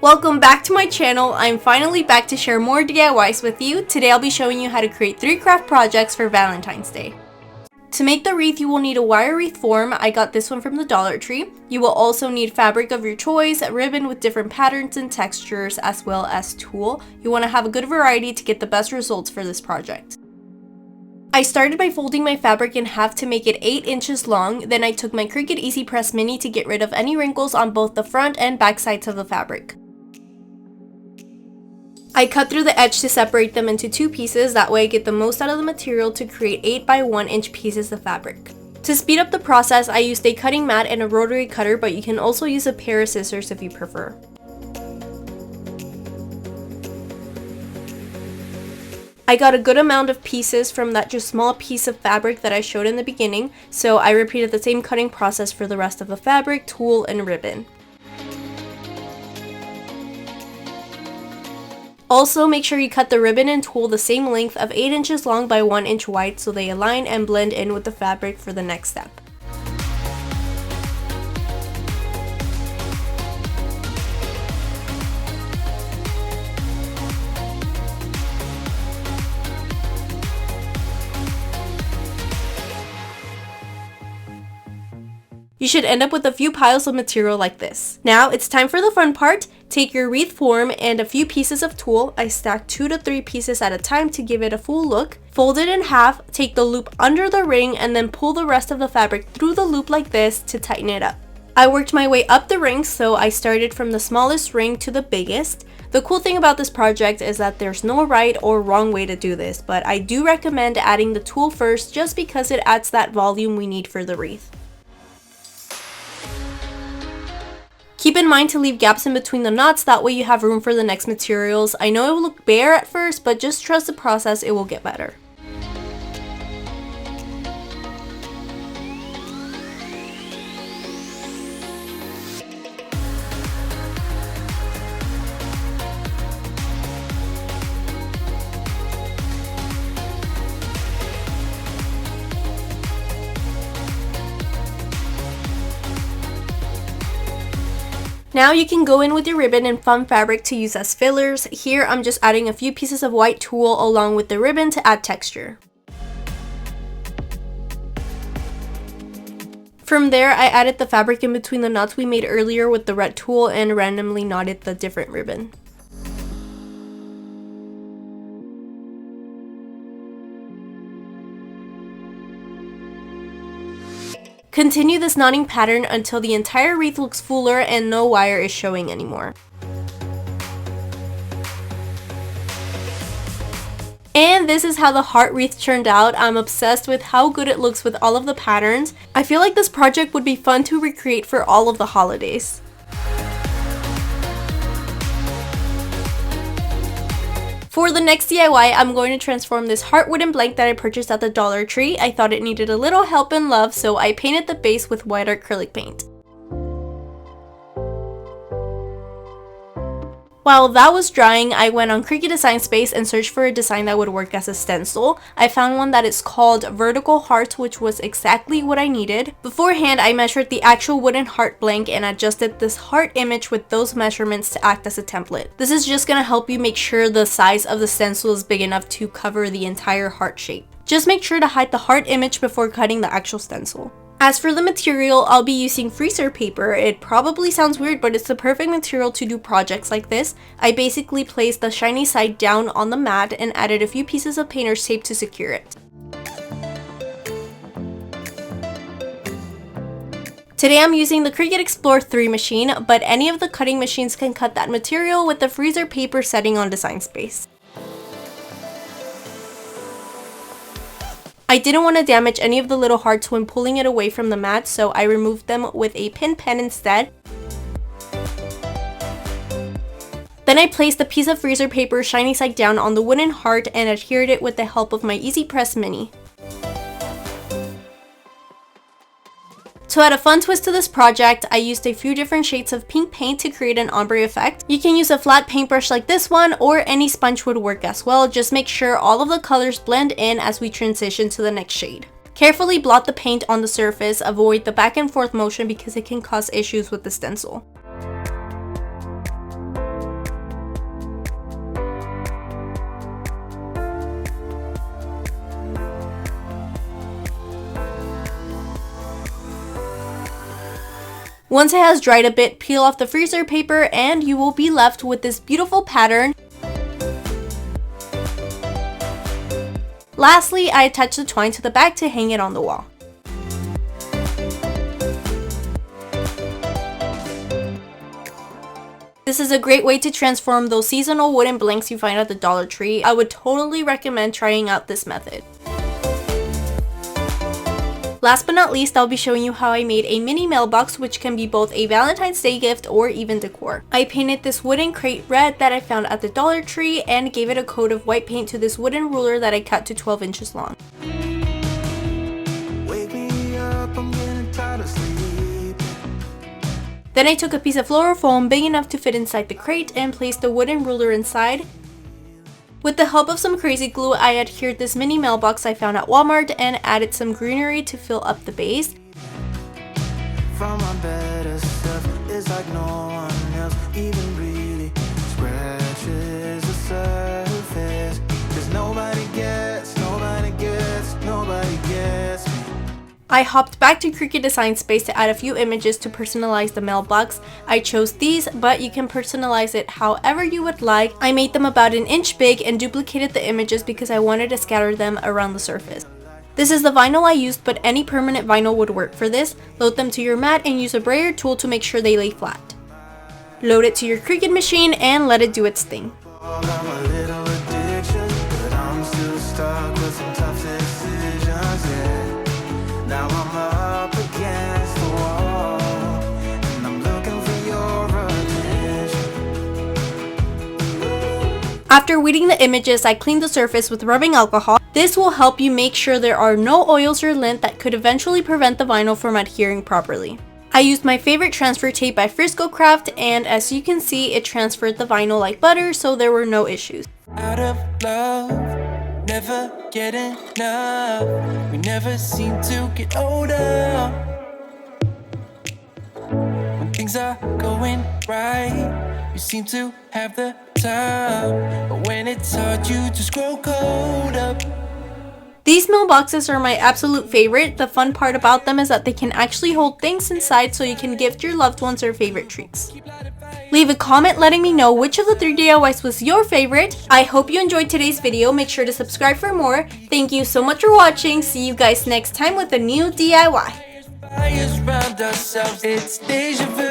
Welcome back to my channel. I'm finally back to share more DIYs with you. Today I'll be showing you how to create 3 craft projects for Valentine's Day. To make the wreath, you will need a wire wreath form. I got this one from the Dollar Tree. You will also need fabric of your choice, ribbon with different patterns and textures, as well as tulle. You want to have a good variety to get the best results for this project. I started by folding my fabric in half to make it 8 inches long. Then I took my Cricut Easy Press Mini to get rid of any wrinkles on both the front and back sides of the fabric. I cut through the edge to separate them into 2 pieces, that way I get the most out of the material to create 8 by 1 inch pieces of fabric. To speed up the process, I used a cutting mat and a rotary cutter, but you can also use a pair of scissors if you prefer. I got a good amount of pieces from that just small piece of fabric that I showed in the beginning, so I repeated the same cutting process for the rest of the fabric, tulle, and ribbon. Also, make sure you cut the ribbon and tulle the same length of 8 inches long by 1 inch wide so they align and blend in with the fabric for the next step. You should end up with a few piles of material like this. Now it's time for the fun part. Take your wreath form and a few pieces of tulle. I stack 2 to 3 pieces at a time to give it a full look. Fold it in half, take the loop under the ring, and then pull the rest of the fabric through the loop like this to tighten it up. I worked my way up the ring, so I started from the smallest ring to the biggest. The cool thing about this project is that there's no right or wrong way to do this, but I do recommend adding the tulle first just because it adds that volume we need for the wreath. Keep in mind to leave gaps in between the knots, that way you have room for the next materials. I know it will look bare at first, but just trust the process, it will get better. Now you can go in with your ribbon and fun fabric to use as fillers. Here I'm just adding a few pieces of white tulle along with the ribbon to add texture. From there, I added the fabric in between the knots we made earlier with the red tulle and randomly knotted the different ribbon. Continue this knotting pattern until the entire wreath looks fuller and no wire is showing anymore. And this is how the heart wreath turned out. I'm obsessed with how good it looks with all of the patterns. I feel like this project would be fun to recreate for all of the holidays. For the next DIY, I'm going to transform this heart wooden blank that I purchased at the Dollar Tree. I thought it needed a little help and love, so I painted the base with white acrylic paint. While that was drying, I went on Cricut Design Space and searched for a design that would work as a stencil. I found one that is called Vertical Heart, which was exactly what I needed. Beforehand, I measured the actual wooden heart blank and adjusted this heart image with those measurements to act as a template. This is just gonna help you make sure the size of the stencil is big enough to cover the entire heart shape. Just make sure to hide the heart image before cutting the actual stencil. As for the material, I'll be using freezer paper. It probably sounds weird, but it's the perfect material to do projects like this. I basically placed the shiny side down on the mat and added a few pieces of painter's tape to secure it. Today I'm using the Cricut Explore 3 machine, but any of the cutting machines can cut that material with the freezer paper setting on Design Space. I didn't want to damage any of the little hearts when pulling it away from the mat, so I removed them with a pin pen instead. Then I placed a piece of freezer paper shiny side down on the wooden heart and adhered it with the help of my Easy Press Mini. To add a fun twist to this project, I used a few different shades of pink paint to create an ombre effect. You can use a flat paintbrush like this one, or any sponge would work as well. Just make sure all of the colors blend in as we transition to the next shade. Carefully blot the paint on the surface, avoid the back and forth motion because it can cause issues with the stencil. Once it has dried a bit, peel off the freezer paper and you will be left with this beautiful pattern. Lastly, I attach the twine to the back to hang it on the wall. This is a great way to transform those seasonal wooden blanks you find at the Dollar Tree. I would totally recommend trying out this method. Last but not least, I'll be showing you how I made a mini mailbox, which can be both a Valentine's Day gift or even decor. I painted this wooden crate red that I found at the Dollar Tree and gave it a coat of white paint to this wooden ruler that I cut to 12 inches long. Wake me up, I'm getting tired of sleep. Then I took a piece of floral foam big enough to fit inside the crate and placed the wooden ruler inside. With the help of some crazy glue, I adhered this mini mailbox I found at Walmart and added some greenery to fill up the base. From my better self, it's like no one else even really scratches the surface. 'Cause nobody gets me. I hopped back to Cricut Design Space to add a few images to personalize the mailbox. I chose these, but you can personalize it however you would like. I made them about an inch big and duplicated the images because I wanted to scatter them around the surface. This is the vinyl I used, but any permanent vinyl would work for this. Load them to your mat and use a brayer tool to make sure they lay flat. Load it to your Cricut machine and let it do its thing. Now I'm up against the wall, and I'm looking for your attention. After weeding the images, I cleaned the surface with rubbing alcohol. This will help you make sure there are no oils or lint that could eventually prevent the vinyl from adhering properly. I used my favorite transfer tape by Frisco Craft, and as you can see, it transferred the vinyl like butter, so there were no issues. Out of love, never get enough. We never seem to get older. When things are going right, you seem to have the time. But when it's hard, you just grow cold up. These mailboxes are my absolute favorite. The fun part about them is that they can actually hold things inside so you can gift your loved ones their favorite treats. Leave a comment letting me know which of the 3 DIYs was your favorite. I hope you enjoyed today's video. Make sure to subscribe for more. Thank you so much for watching. See you guys next time with a new DIY. Fires round ourselves, it's deja vu.